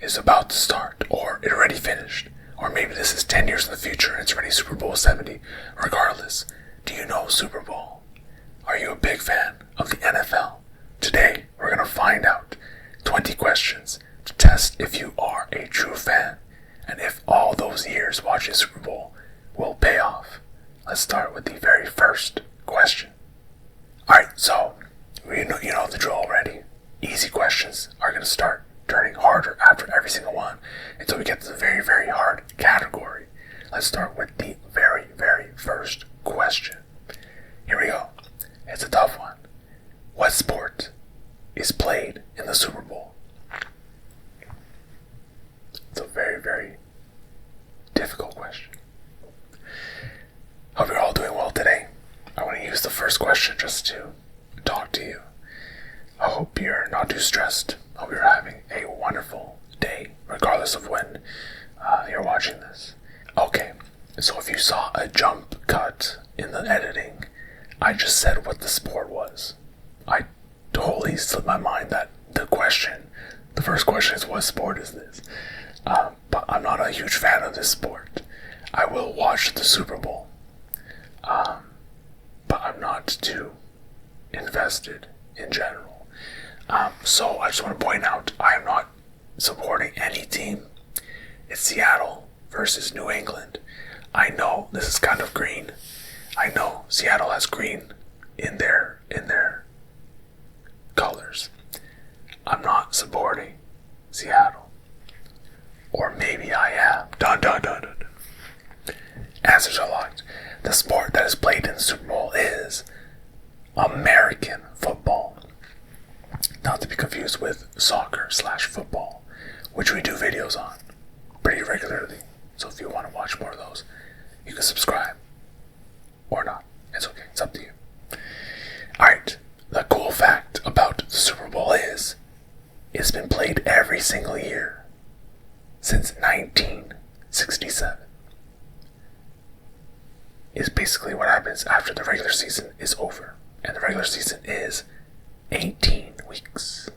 is about to start, or it already finished, or maybe this is 10 years in the future and it's already Super Bowl 70. Regardless, do you know Super Bowl? Are you a big fan of the NFL? Today, we're going to find out 20 questions to test if you are a true fan and if all those years watching Super Bowl will pay off. Let's start with the very first question. Alright, so you know the drill already. Easy questions are going to start turning harder after every single one until we get to the very, very hard category. Let's start with the very, very first question. Here we go. It's a tough one. What sport is played in the Super Bowl? It's a very, very difficult question. Hope you're all doing well today. I want to use the first question just to talk to you. I hope you're not too stressed. I hope you're having a wonderful day, regardless of when you're watching this. Okay, so if you saw a jump cut in the editing, I just said what the sport was. I totally slipped my mind that the first question is what sport is this? But I'm not a huge fan of this sport. I will watch the Super Bowl, but I'm not too invested in general. So I just want to point out, I am not supporting any team. It's Seattle versus New England. I know this is kind of green. I know Seattle has green in their colors. I'm not supporting Seattle. Or maybe I am. Dun dun dun dun dun. Answers are locked. The sport that is played in the Super Bowl is American football. Not to be confused with soccer/football, which we do videos on pretty regularly. So if you want to watch more of those, you can subscribe. Or not. It's okay. It's up to you. Alright. The cool fact about the Super Bowl is it's been played every single year since 1967. Is basically what happens after the regular season is over. And the regular season is 18 weeks.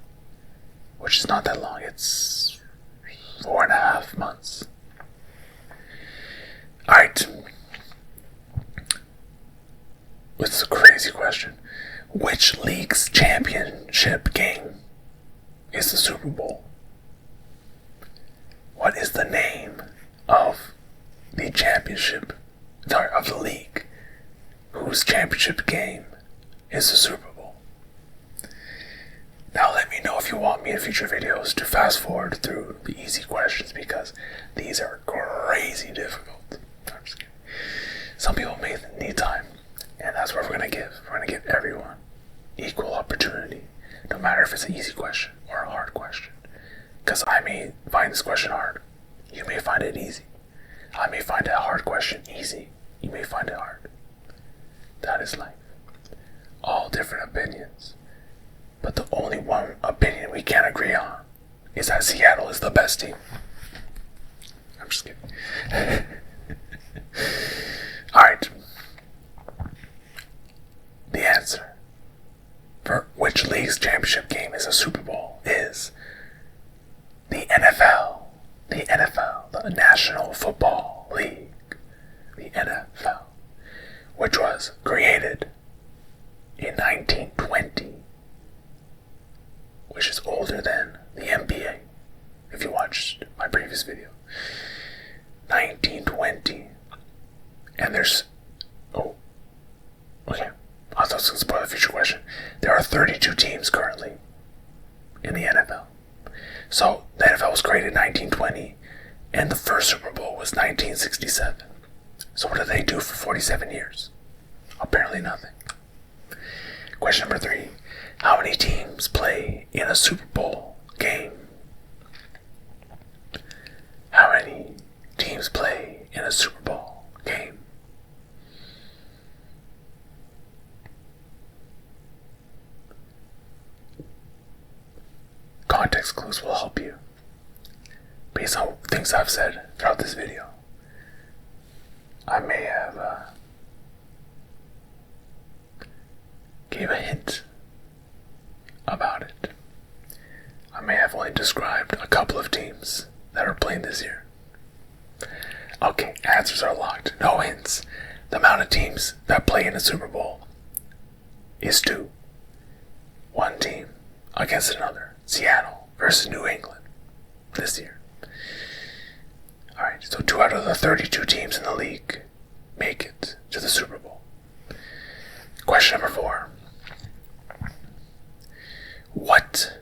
Which is not that long. It's 4.5 months. Alright. This is a crazy question. Which league's championship game is the Super Bowl? What is the name of the of the league whose championship game is the Super Bowl? Now let me know if you want me in future videos to fast forward through the easy questions, because these are crazy difficult. I'm just kidding. Some people may need time, and that's what we're going to give. We're going to give everyone equal opportunity, no matter if it's an easy question or a hard question. Because I may find this question hard. You may find it easy. I may find a hard question easy. You may find it hard. That is life. All different opinions. But the only one opinion we can agree on is that Seattle is the best team. I'm just kidding. Alright. The answer for which league's championship game is a Super Bowl is the NFL. The NFL, the National Football League. The NFL, which was created in 1920, which is older than the NBA, if you watched my previous video. 1920. And there's... Oh. Okay. I was going to spoil the future question. There are 32 teams currently in the NFL. So, the NFL was created in 1920, and the first Super Bowl was 1967. So what did they do for 47 years? Apparently nothing. Question number 3. How many teams play in a Super Bowl game? How many teams play in a Super Bowl game? Context clues will help you based on things I've said throughout this video. I may have gave a hint about it. I may have only described a couple of teams that are playing this year. Okay, answers are locked. No hints. The amount of teams that play in the Super Bowl is 2. One team against another. Seattle versus New England this year. Alright, so 2 out of the 32 teams in the league make it to the Super Bowl. Question number 4. What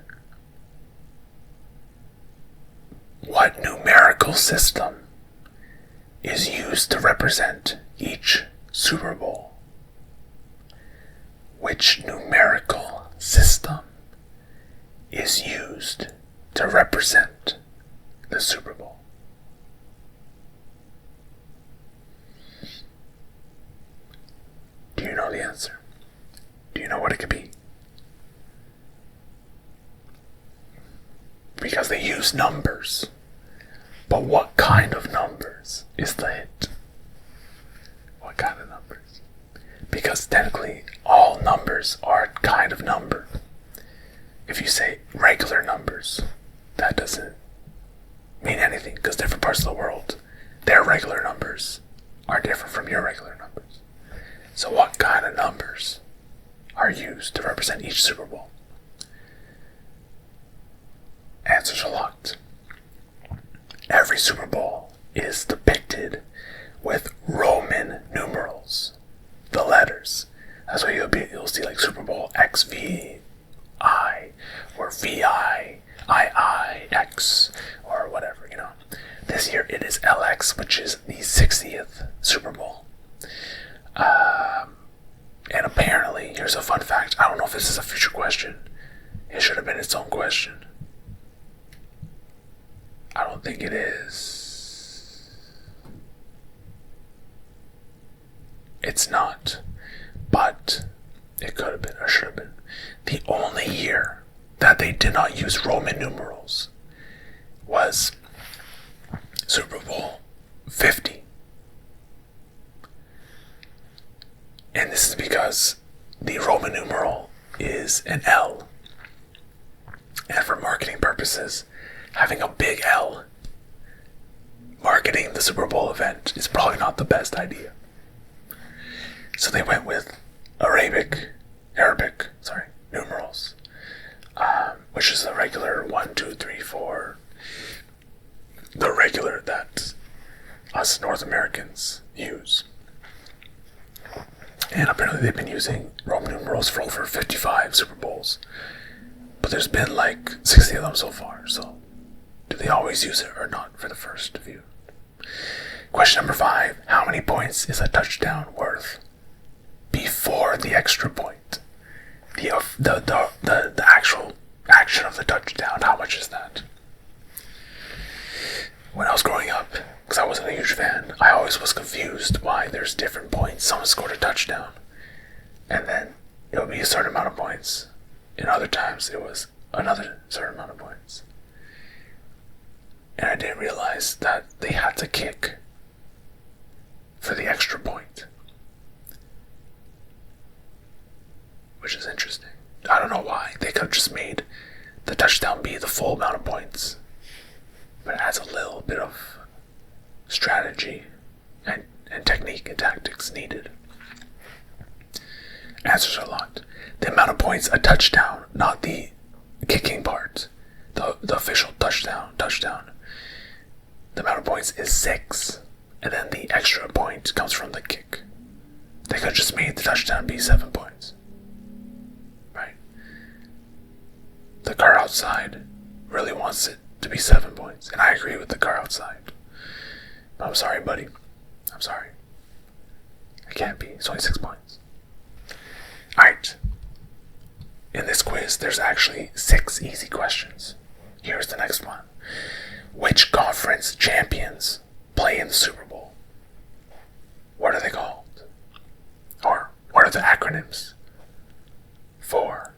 numerical system is used to represent each Super Bowl? Which numerical system is used to represent the Super Bowl? Do you know the answer? Do you know what it could be? Because they use numbers. But what kind of numbers is the hint? What kind of numbers? Because technically, all numbers are a kind of number. If you say regular numbers, that doesn't mean anything, because different parts of the world, their regular numbers are different from your regular numbers. So what kind of numbers are used to represent each Super Bowl? Answers are locked. Every Super Bowl is depicted with Roman numerals, the letters. That's why you'll see like Super Bowl XVI or VI, IIX, or whatever, you know. This year it is LX, which is the 60th Super Bowl. And apparently, here's a fun fact. I don't know if this is a future question. It should have been its own question. I don't think it is. It's not. But it could have been or should have been. The only year that they did not use Roman numerals was Super Bowl 50. And this is because the Roman numeral is an L. And for marketing purposes, having a big L marketing the Super Bowl event is probably not the best idea. So they went with Arabic numerals, which is the regular 1, 2, 3, 4, the regular that us North Americans use. And apparently they've been using Roman numerals for over 55 Super Bowls. But there's been like 60 of them so far, so do they always use it or not for the first few? Question number 5. How many points is a touchdown worth before the extra point? The actual action of the touchdown, how much is that? When I was growing up, because I wasn't a huge fan, I always was confused why there's different points. Someone scored a touchdown, and then it would be a certain amount of points. And other times it was another certain amount of points. And I didn't realize that they had to kick for the extra point. Which is interesting. I don't know why. They could have just made the touchdown be the full amount of points. But it adds a little bit of strategy and technique and tactics needed. Answers are locked. The amount of points a touchdown, not the kicking part, the official touchdown. The amount of points is 6, and then the extra point comes from the kick. They could have just made the touchdown be 7 points. Right? The car outside really wants it to be 7 points, and I agree with the car outside. But I'm sorry, buddy. I'm sorry. It can't be. It's only 6 points. Alright. In this quiz, there's actually 6 easy questions. Here's the next one. Which conference champions play in the Super Bowl? What are they called? Or what are the acronyms for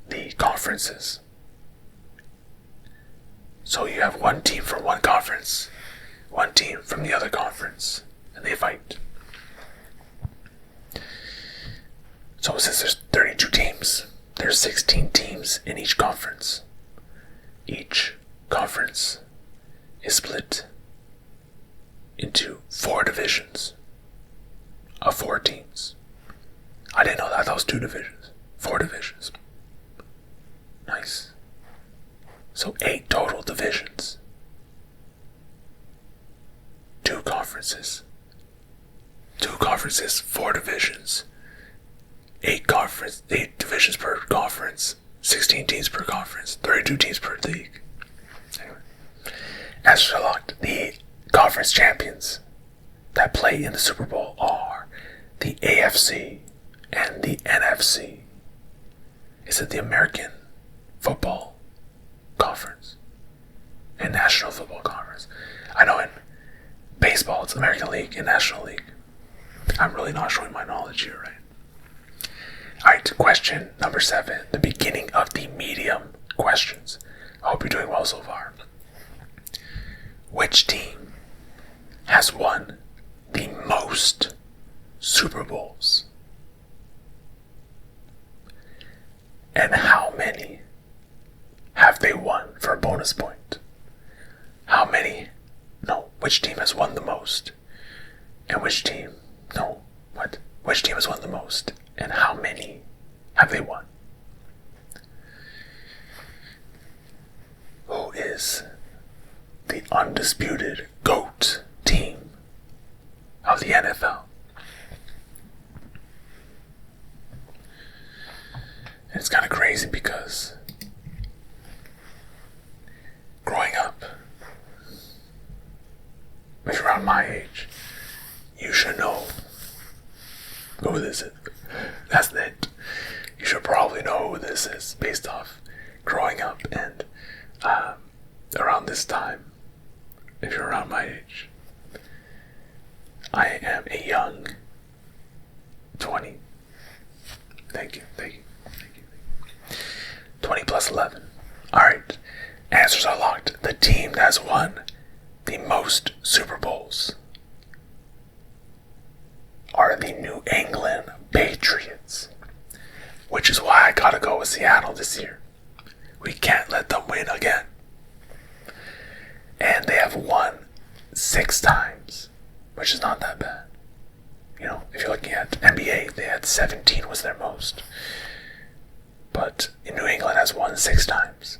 the conferences? So you have one team from one conference, one team from the other conference, and they fight. So since there's 32 teams, There's 16 teams in each conference. Each conference is split into 4 divisions of 4 teams. I didn't know that. That was 2 divisions. 4 divisions. Nice. So 8 total divisions. 2 conferences. 2 conferences, 4 divisions. 8 divisions per conference. 16 teams per conference. 32 teams per league. Anyway. Answers are locked. The conference champions that play in the Super Bowl are the AFC and the NFC. Is it the American Football Conference and National Football Conference? I know in baseball it's American League and National League. I'm really not showing my knowledge here, right? Alright, question number 7, the beginning of the medium questions. I hope you're doing well so far. Which team has won the most Super Bowls? And how many have they won for a bonus point? Which team has won the most? And which team has won the most? And how many have they won? Who is the undisputed GOAT team of the NFL? And it's kind of crazy because growing up, if you're around my age, you should know who this is. That's it. You should probably know who this is based off growing up and around this time, if you're around my age. I am a young 20. Thank you. 20 plus 11. Alright, answers are locked. The team that has won the most Super Bowls are the New England Patriots, which is why I gotta go with Seattle this year. We can't let them win again. And they have won 6 times, which is not that bad. You know, if you're looking at NBA, they had 17 was their most. But New England has won 6 times.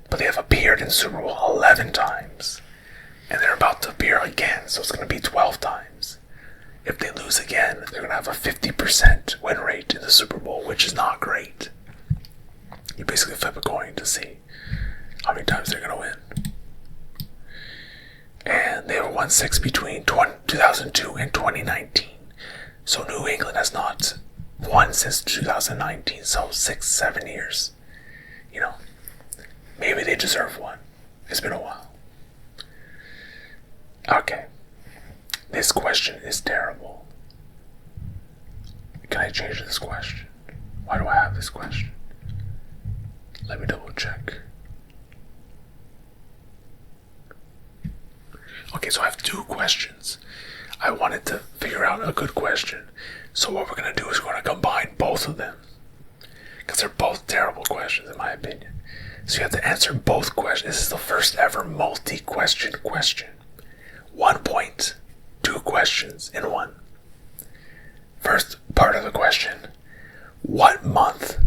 But they have appeared in Super Bowl 11 times. And they're about to appear again, so it's going to be 12 times. If they lose again, they're going to have a 50% win rate in the Super Bowl, which is not great. You basically flip a coin to see how many times they're going to win. And they have won 6 between 2002 and 2019. So New England has not won since 2019, so 6-7 years. You know, maybe they deserve one. It's been a while. Okay, this question is terrible. Can I change this question? Why do I have this question? Let me double check. Okay, so I have 2 questions. I wanted to figure out a good question. So what we're going to do is we're going to combine both of them. Because they're both terrible questions in my opinion. So you have to answer both questions. This is the first ever multi-question question. 1 point, 2 questions in one. First part of the question. What month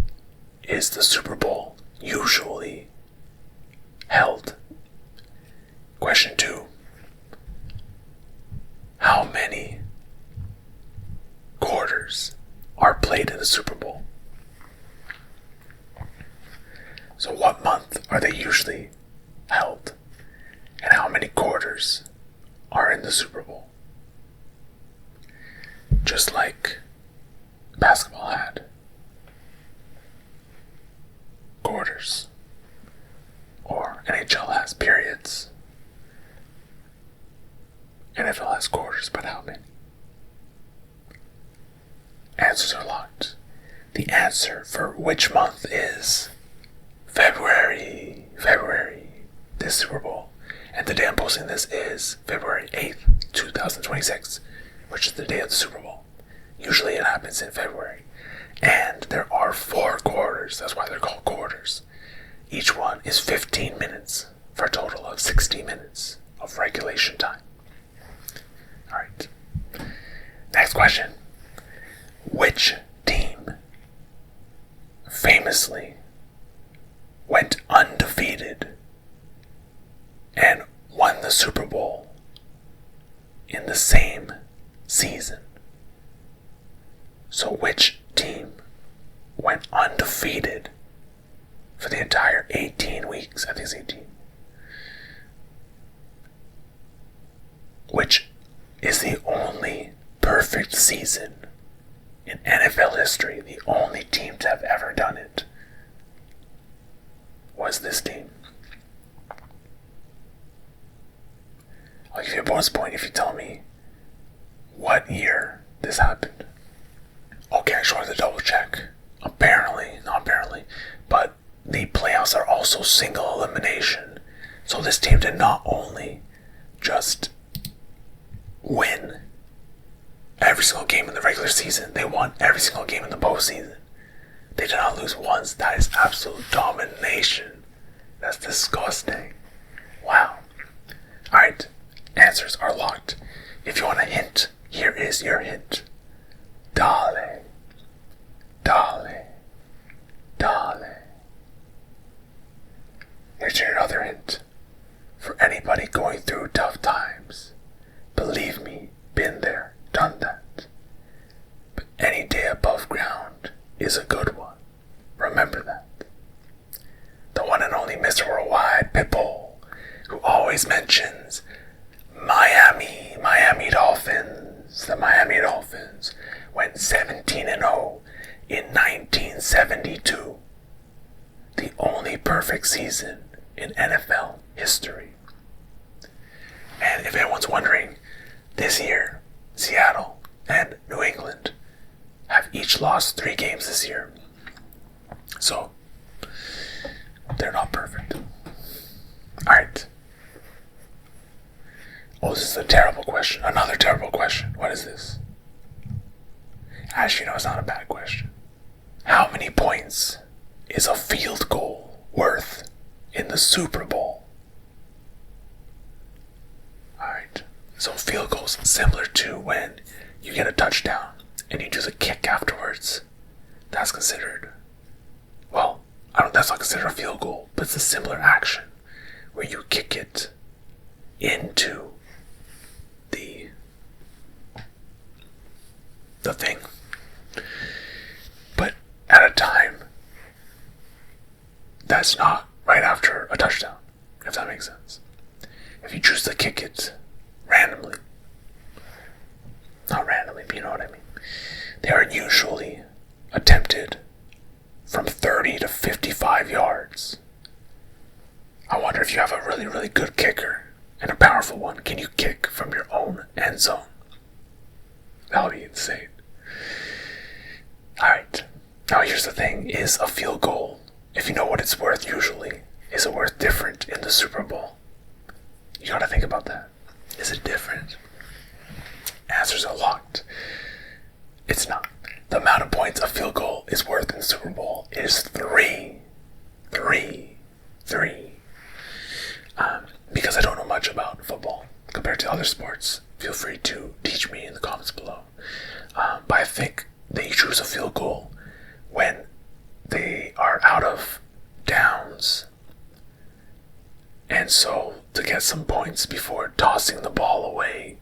is the Super Bowl usually held? Question 2. How many quarters are played in the Super Bowl? So what month are they usually held? And how many quarters are in the Super Bowl? Just like basketball had quarters, or NHL has periods. NFL has quarters, but how many? Answers are locked. The answer for which month is February. This Super Bowl. And the day I'm posting this is February 8th, 2026, which is the day of the Super Bowl. Usually it happens in February. And there are 4 quarters. That's why they're called quarters. Each one is 15 minutes for a total of 60 minutes of regulation time. Alright. Next question. Which team famously went undefeated and won the Super Bowl in the same season? So which team went undefeated for the entire 18 weeks? I think it's 18. Which is the only perfect season in NFL history. The only team to have ever done it was this team. I'll give you a bonus point if you tell me what year this happened. Okay, I just wanted to double check. Not apparently, but the playoffs are also single elimination. So this team did not only just win every single game in the regular season, they won every single game in the postseason. They did not lose once. That is absolute domination. That's disgusting. Wow. Alright, answers are locked. If you want a hint, here is your hint. Dale. Dale. Dale. Here's your other hint. For anybody going through tough times, believe me, been there, done that. But any day above ground is a good one. Remember that. The one and only Mr. Worldwide Pitbull, who always mentions Miami Dolphins. The Miami Dolphins went 17-0 in 1972. The only perfect season in NFL history. And if anyone's wondering, this year, Seattle and New England have each lost 3 games this year. So, they're not perfect. Alright. Oh, this is a terrible question. Another terrible question. What is this? Actually, no, it's not a bad question. How many points is a field goal worth in the Super Bowl? Alright. So field goals, similar to when you get a touchdown and you do the kick afterwards. That's considered, well, that's not considered a field goal, but it's a similar action where you kick it into the thing, but at a time that's not right after a touchdown, if that makes sense. If you choose to kick it randomly, not randomly, but you know what I mean, they are usually attempted from 30 to 55 yards. I wonder if you have a really, really good kicker and a powerful one, can you kick from your own end zone? That would be insane. Alright, now here's the thing, is a field goal, if you know what it's worth usually, is it worth different in the Super Bowl? You gotta think about that. Is it different? Answers are locked. It's not. The amount of points a field goal is worth in the Super Bowl is 3. Because I don't know much about football compared to other sports, feel free to teach me in the comments below. But I think they choose a field goal when they are out of downs. And so to get some points before tossing the ball away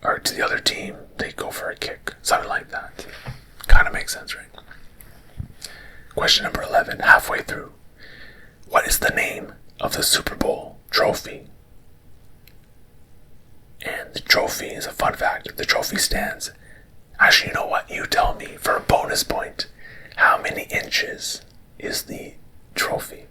or to the other team, they go for a kick. Something like that. Kind of makes sense, right? Question number 11, halfway through. What is the name of the Super Bowl trophy? And the trophy is a fun fact. The trophy stands. Actually, you know what? You tell me for a bonus point. How many inches is the trophy?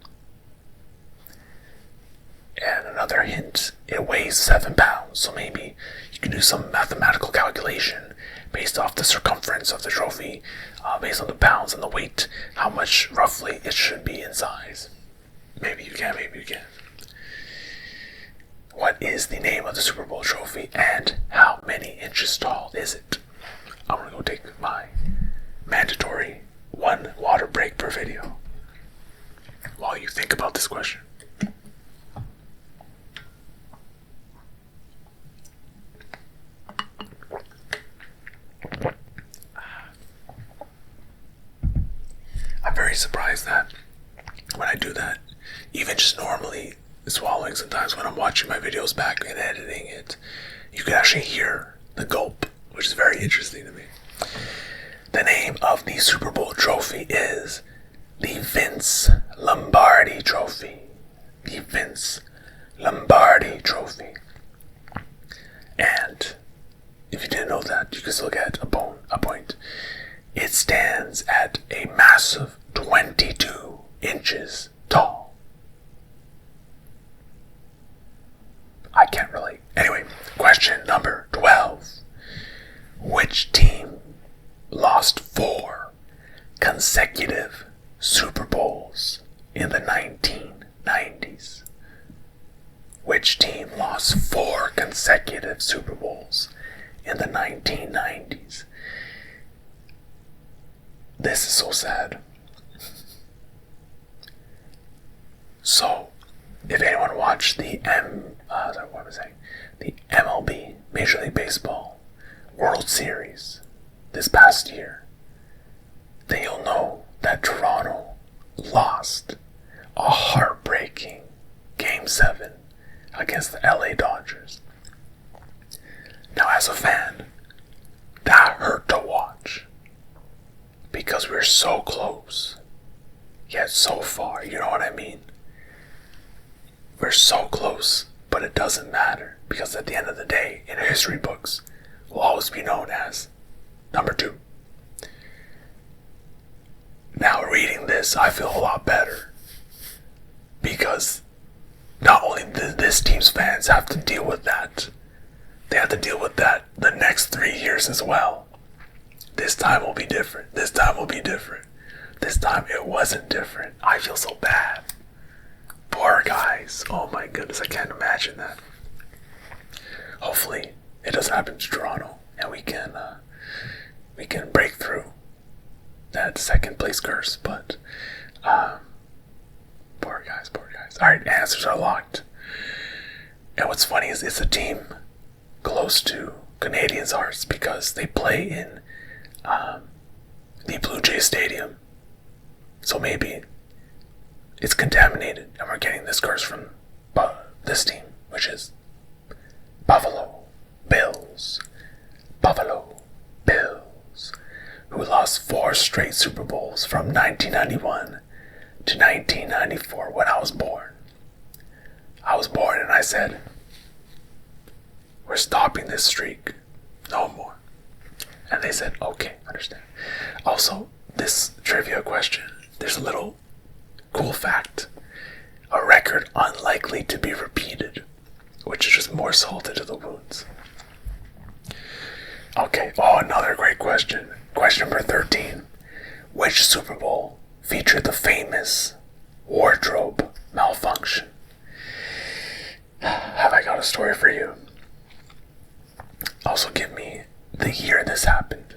And another hint, it weighs 7 pounds. So maybe you can do some mathematical calculation based off the circumference of the trophy, based on the pounds and the weight, how much roughly it should be in size. Maybe you can, maybe you can. What is the name of the Super Bowl trophy and how many inches tall is it? I'm gonna go take my mandatory 1 water break per video while you think about this question. I'm very surprised that when I do that, even just normally swallowing, sometimes when I'm watching my videos back and editing it, you can actually hear the gulp, which is very interesting to me. The name of the Super Bowl trophy is the Vince Lombardi Trophy. The Vince Lombardi Trophy. And if you didn't know that, you can still get a point. It stands at a massive 22 inches tall. I can't relate. Anyway, question number 12. Which team lost 4 consecutive Super Bowls in the 1990s? Which team lost 4 consecutive Super Bowls in the 1990s? This is so sad. So, if anyone watched the MLB, Major League Baseball World Series this past year, then you'll know that Toronto lost a heartbreaking Game 7 against the LA Dodgers. Now, as a fan, that hurt to watch because we're so close, yet so far, you know what I mean? We're so close, but it doesn't matter because at the end of the day, in history books, we'll always be known as number 2. Now, reading this, I feel a lot better because not only did this team's fans have to deal with that, they have to deal with that the next 3 years as well. This time will be different. This time will be different. This time it wasn't different. I feel so bad. Poor guys. Oh my goodness, I can't imagine that. Hopefully it doesn't happen to Toronto and we can break through that second place curse. But poor guys. Alright, answers are locked. And what's funny is it's a team close to Canadians' hearts because they play in the Blue Jay Stadium. So maybe it's contaminated and we're getting this curse from this team, which is Buffalo Bills, who lost 4 straight Super Bowls from 1991 to 1994 when I was born. I was born and I said, we're stopping this streak, no more. And they said, okay, understand. Also, this trivia question, there's a little cool fact. A record unlikely to be repeated, which is just more salt into the wounds. Okay, another great question. Question number 13. Which Super Bowl featured the famous wardrobe malfunction? Have I got a story for you? Also give me the year this happened.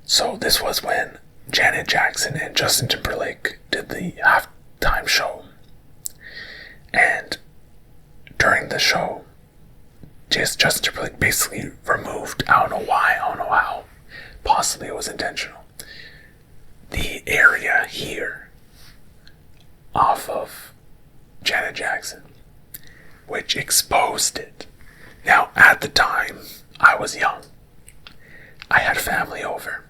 So this was when Janet Jackson and Justin Timberlake did the halftime show. And during the show, Justin Timberlake basically removed, I don't know how, possibly it was intentional, the area here off of Janet Jackson, which exposed it. Now, at the time, I was young. I had family over.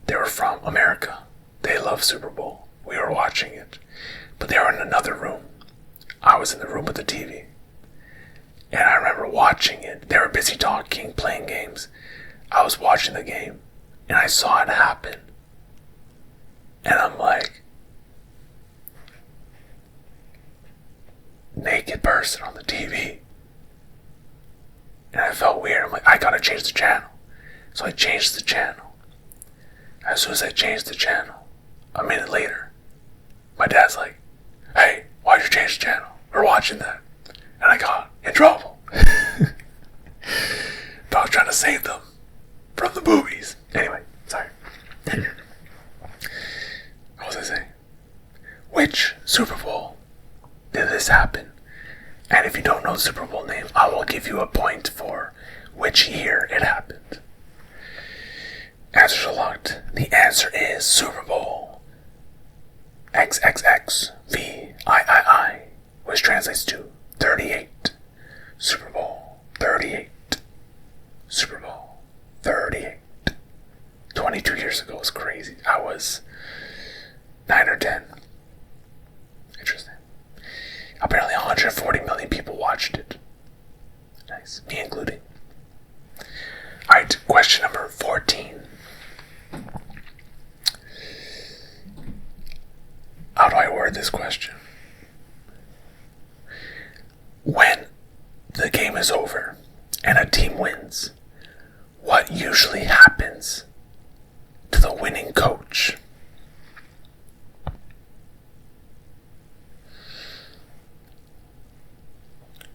They were from America. They love Super Bowl. We were watching it. But they were in another room. I was in the room with the TV. And I remember watching it. They were busy talking, playing games. I was watching the game. And I saw it happen. And I'm like, naked person on the TV. And I felt weird. I'm like, I gotta change the channel. So I changed the channel. As soon as I changed the channel, a minute later, my dad's like, hey, why'd you change the channel? We're watching that. And I got in trouble. But I was trying to save them from the boobies. Which Super Bowl did this happen? And if you don't know the Super Bowl name, I will give you a point for which year it happened. Answers are locked. The answer is Super Bowl XXXVIII, which translates to 38. Super Bowl 38. Super Bowl 38. 22 years ago was crazy. I was 9 or 10. Interesting. Apparently 140 million people watched it. Nice. Me including. Alright, question number 14. How do I word this question? When the game is over and a team wins, what usually happens to the winning coach?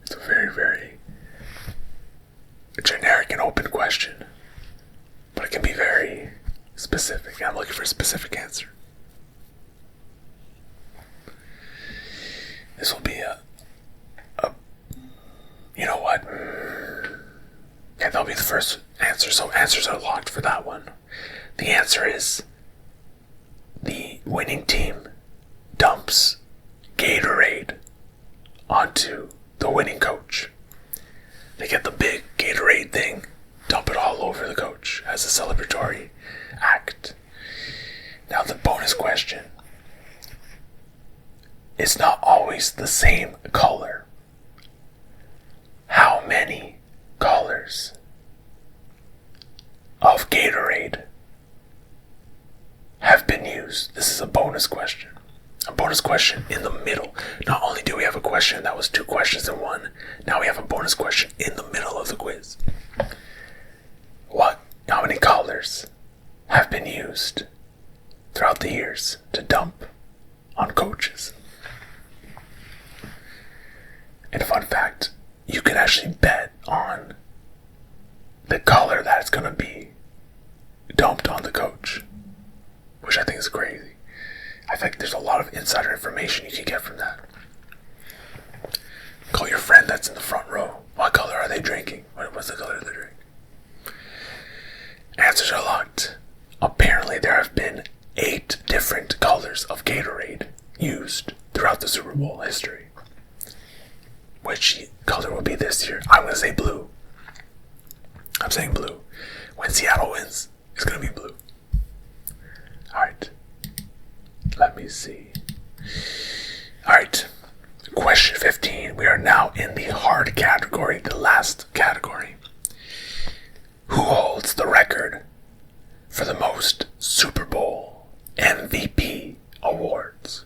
It's a very, very generic and open question, but it can be very specific. I'm looking for a specific answer. This will be a you know what? Yeah, that'll be the first answer, so answers are locked for that one. The answer is the winning team dumps Gatorade onto the winning coach. They get the big Gatorade thing, dump it all over the coach as a celebratory act. Now the bonus question. It's not always the same color. How many colors of Gatorade have been used? This is a bonus question. A bonus question in the middle. Not only do we have a question that was 2 questions in one, now we have a bonus question in the middle of the quiz. How many colors have been used throughout the years to dump on coaches? And a fun fact, you can actually bet on the color that it's going to be dumped on the coach, which I think is crazy. I think there's a lot of insider information you can get from that. Call your friend that's in the front row. What color are they drinking? What's the color of the drink? Answers are locked. Apparently there have been 8 different colors of Gatorade used throughout the Super Bowl history. Which color will be this year? I'm going to say blue. I'm saying blue. When Seattle wins, it's going to be blue. Alright. Let me see. Alright. Question 15. We are now in the hard category, the last category. Who holds the record for the most Super Bowl MVP awards?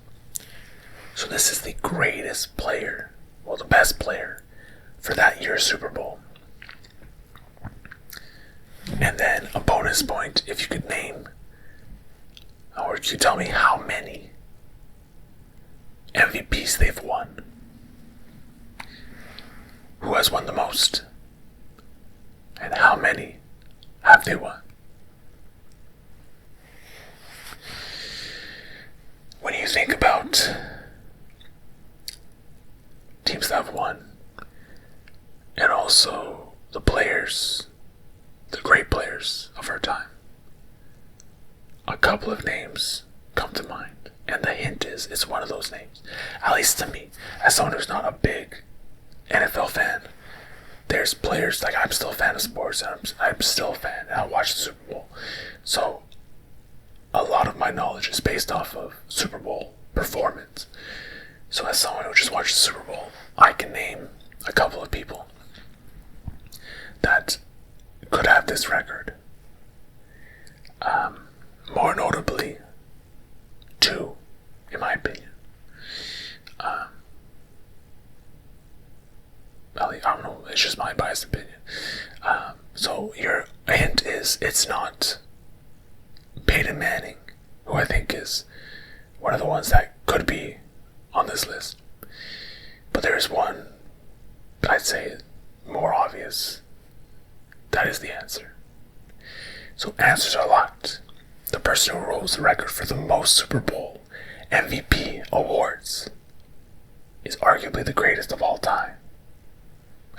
So this is the greatest player, well, the best player for that year's Super Bowl. And then a bonus point if you could name, or you tell me how many MVPs they've won. Who has won the most? And how many have they won? When you think about teams that have won, and also the players, the great players of our time, a couple of names come to mind, and the hint is it's one of those names. At least to me, as someone who's not a big NFL fan, there's players, like, I'm still a fan of sports, and I'm still a fan, and I watch the Super Bowl. So a lot of my knowledge is based off of Super Bowl performance. So as someone who just watched the Super Bowl, I can name a couple of people that could have this record. More notably, 2, in my opinion. I don't know, it's just my biased opinion. So your hint is it's not Peyton Manning, who I think is one of the ones that could be on this list. But there is one, I'd say, more obvious. That is the answer. So answers are locked. The person who holds the record for the most Super Bowl MVP awards is arguably the greatest of all time?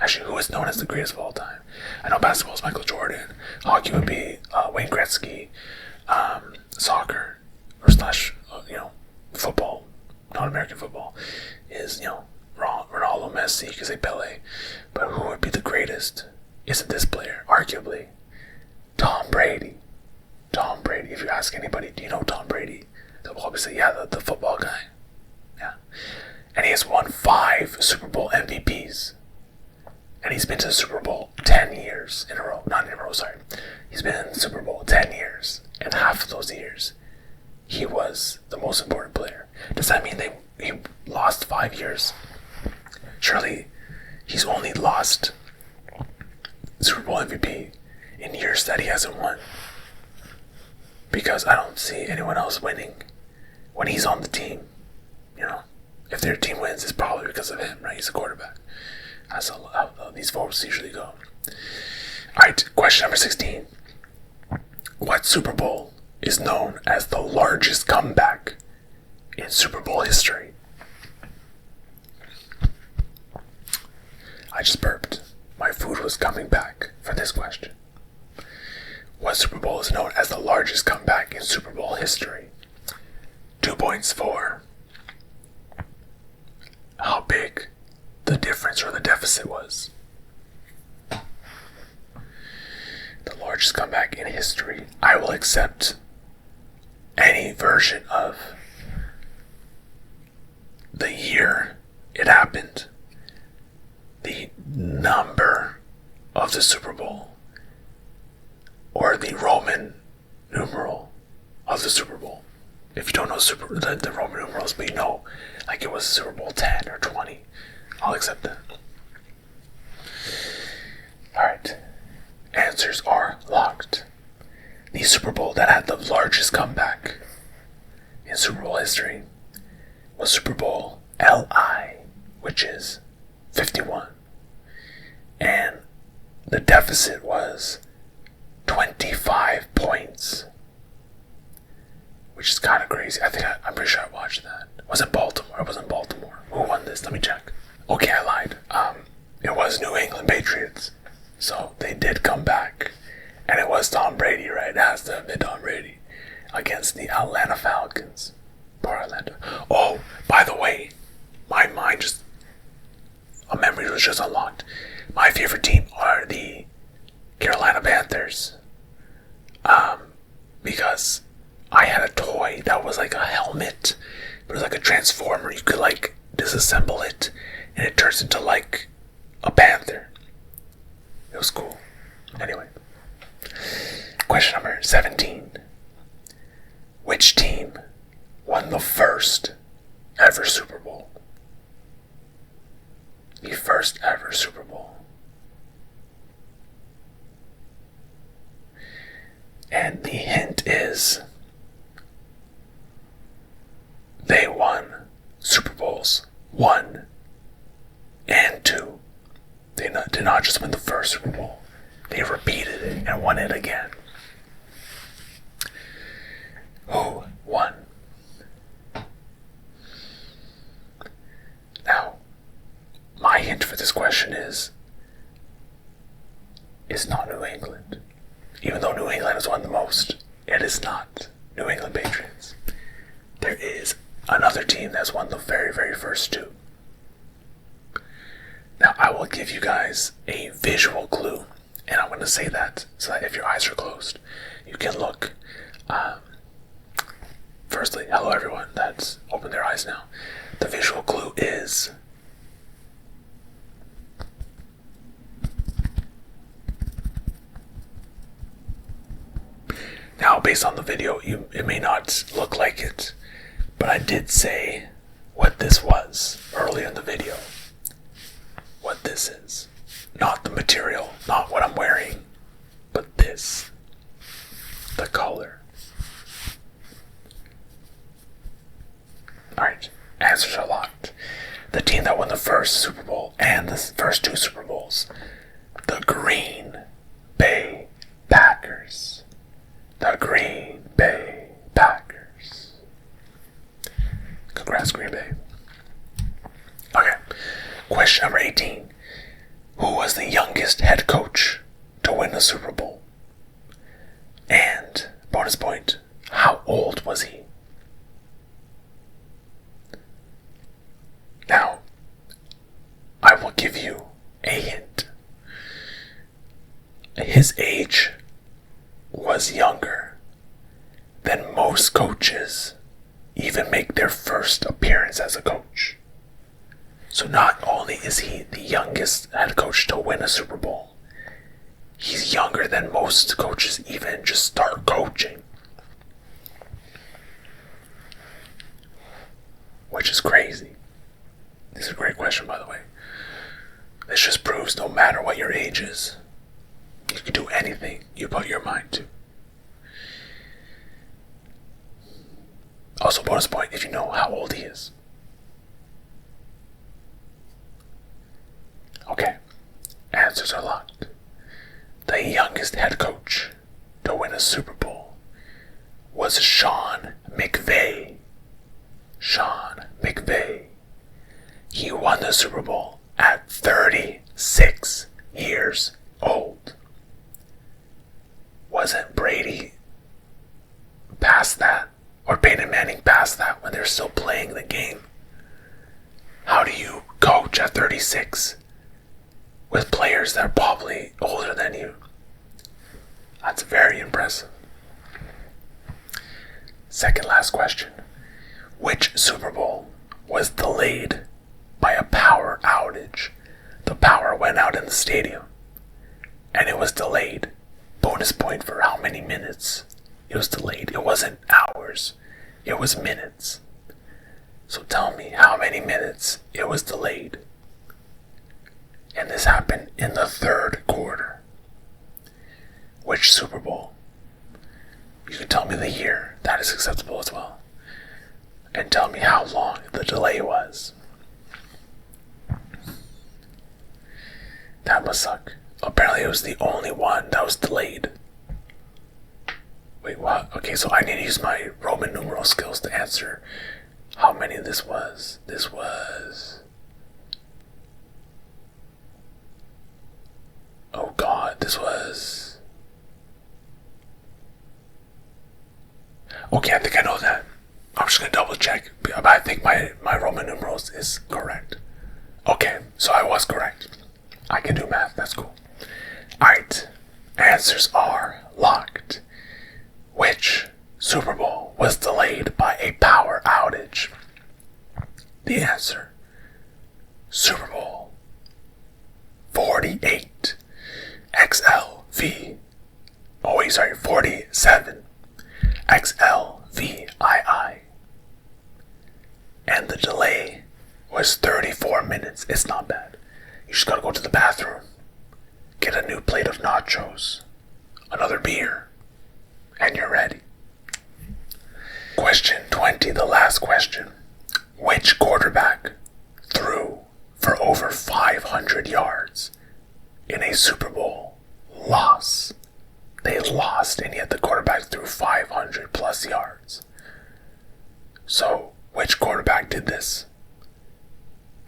Actually, who is known as the greatest of all time? I know basketball is Michael Jordan. Hockey would be Wayne Gretzky. Soccer, or slash, football, not American football, is, Ronaldo, Messi, you could say Pele. But who would be the greatest? Isn't this player? Arguably, Tom Brady. Tom Brady. If you ask anybody, do you know Tom Brady? They'll probably say, yeah, the football guy. Yeah. And he has won 5 Super Bowl MVPs. And he's been to the Super Bowl 10 years in a row. Not in a row, sorry. He's been in the Super Bowl 10 years. And half of those years, he was the most important player. Does that mean he lost 5 years? Surely he's only lost Super Bowl MVP in years that he hasn't won. Because I don't see anyone else winning when he's on the team. If their team wins, it's probably because of him, right? He's a quarterback. That's how these votes usually go. Alright, question number 16. What Super Bowl is known as the largest comeback in Super Bowl history? I just burped. My food was coming back for this question. What Super Bowl is known as the largest comeback in Super Bowl history? 2 points for how big the difference or the deficit was. The largest comeback in history. I will accept any version of the year it happened, the number of the Super Bowl, or the Roman numeral of the Super Bowl. If you don't know the Roman numerals, but you know, like it was Super Bowl 10 or 20, I'll accept that. Alright. Answers are locked. The Super Bowl that had the largest comeback in Super Bowl history was Super Bowl LI, which is 51. And the deficit was 25 points. Which is kind of crazy. I'm pretty sure I watched that. Was it Baltimore? It wasn't Baltimore. Who won this? Let me check. Okay, I lied. It was New England Patriots. So they did come back. And it was Tom Brady, right? It has to have been Tom Brady against the Atlanta Falcons. Poor Atlanta. Oh, by the way, my memory was just unlocked. My favorite team are the Carolina Panthers. Because I had a toy that was like a helmet. It was like a transformer. You could like disassemble it and it turns into like a panther. It was cool. Anyway. Question number 17. Which team won the first ever Super Bowl? The first ever Super Bowl. And the hint is they won Super Bowls 1 and 2. They did not just win the first Super Bowl. They repeated it and won it again. Who won? Now, my hint for this question is it's not New England. Even though New England has won the most, it is not New England Patriots. There is another team that's won the very, very first 2. Now, I will give you guys a visual clue, and I'm going to say that so that if your eyes are closed, you can look. Firstly, hello everyone that's opened their eyes now. The visual clue is now, based on the video, it may not look like it, but I did say what this was early in the video. What this is. Not the material, not what I'm wearing, but this. The color. Alright, answers are locked. The team that won the first Super Bowl and the first 2 Super Bowls. The Green Bay Packers. The Green Bay Packers. Congrats, Green Bay. Okay, question number 18. Who was the youngest head coach to win a Super Bowl? And, bonus point, how old was he? Now, I will give you a hint. His age was younger than most coaches even make their first appearance as a coach. So not only is he the youngest head coach to win a Super Bowl, he's younger than most coaches even just start coaching. Which is crazy. This is a great question, by the way. This just proves no matter what your age is, you can do anything you put your mind to. Also, bonus point if you know how old he is. Okay, answers are locked. The youngest head coach to win a Super Bowl was Sean McVay. Sean McVay. He won the Super Bowl at 36 years old. Wasn't Brady past that? Or Peyton Manning past that when they're still playing the game? How do you coach at 36 with players that are probably older than you? That's very impressive. Second last question. Which Super Bowl was delayed by a power outage? The power went out in the stadium and it was delayed. Bonus point for how many minutes it was delayed. It wasn't hours, it was minutes. So tell me how many minutes it was delayed. And this happened in the third quarter. Which Super Bowl? You can tell me the year. That is acceptable as well. And tell me how long the delay was. That must suck. Apparently it was the only one that was delayed. Wait, what? Okay, so I need to use my Roman numeral skills to answer how many this was. This was... Oh god, this was... Okay, I think I know that. I'm just gonna double check, but I think my Roman numerals is correct. Okay, so I was correct. I can do math, that's cool. Alright, answers are locked. Which Super Bowl was delayed by a power outage? The answer, Super Bowl 48 XLV. Oh wait, sorry, 47 XLVII. And the delay was 34 minutes. It's not bad. You just gotta go to the bathroom, get a new plate of nachos, another beer, and you're ready. Question 20, the last question. Which quarterback threw for over 500 yards in a Super Bowl loss? They lost, and yet the quarterback threw 500 plus yards. So, which quarterback did this?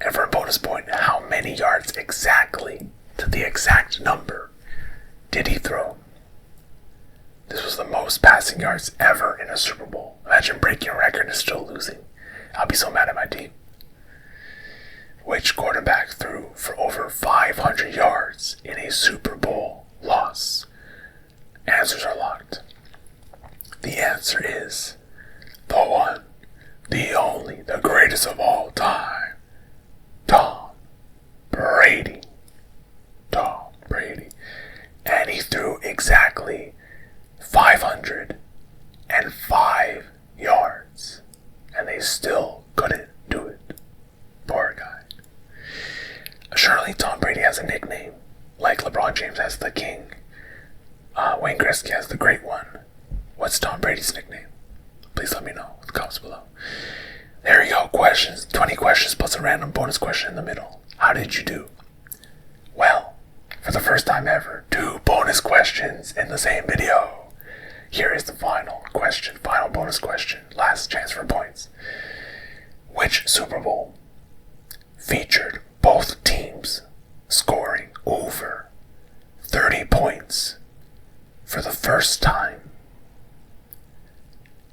And for a bonus point, how many yards exactly, to the exact number, did he throw? This was the most passing yards ever in a Super Bowl. Imagine breaking a record and still losing. I'll be so mad at my team. Which quarterback threw for over 500 yards in a Super Bowl loss? Answers are locked. The answer is the one, the only, the greatest of all time, Tom Brady. Tom Brady. And he threw exactly 505 yards. And they still couldn't do it. Poor guy. Surely Tom Brady has a nickname, like LeBron James has the King. Wayne Gretzky has the Great One. What's Tom Brady's nickname? Please let me know in the comments below. There you go, questions. 20 questions plus a random bonus question in the middle. How did you do? Well, for the first time ever, 2 bonus questions in the same video. Here is the final question, final bonus question. Last chance for points. Which Super Bowl featured both teams scoring over 30 points for the first time?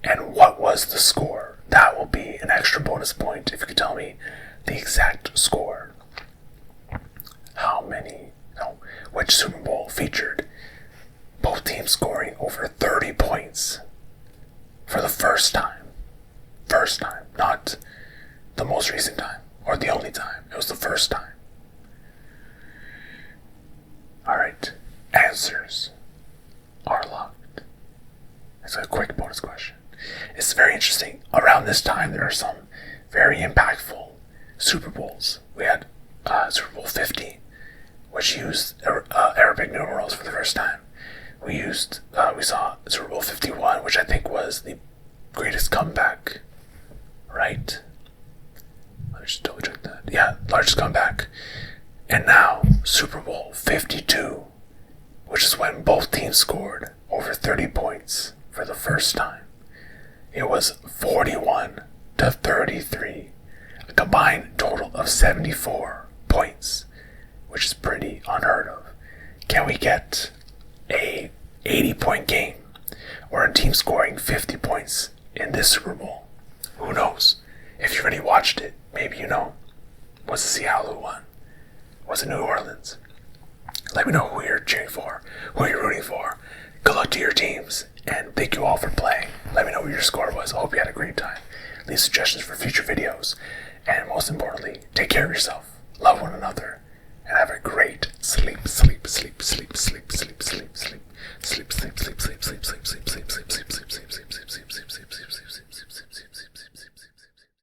And what was the score? That will be an extra bonus point if you could tell me the exact score. Which Super Bowl featured both teams scoring over 30 points for the first time? First time, not the most recent time or the only time. It was the first time. Alright, answers are locked. It's a quick bonus question. It's very interesting. Around this time, there are some very impactful Super Bowls. We had Super Bowl 50, which used Arabic numerals for the first time. We saw Super Bowl 51, which I think was the greatest comeback, right? Let me just double check that. Yeah, largest comeback. And now Super Bowl 52, which is when both teams scored over 30 points for the first time. It was 41-33, a combined total of 74 points, which is pretty unheard of. Can we get a 80-point game or a team scoring 50 points in this Super Bowl? Who knows? If you already watched it, maybe you know. Was it Seattle who won? Was it New Orleans? Let me know who you're cheering for, who you're rooting for. Good luck to your teams, and thank you all for playing. Let me know what your score was. I hope you had a great time. Leave suggestions for future videos, and most importantly, take care of yourself, love one another, and have a great sleep.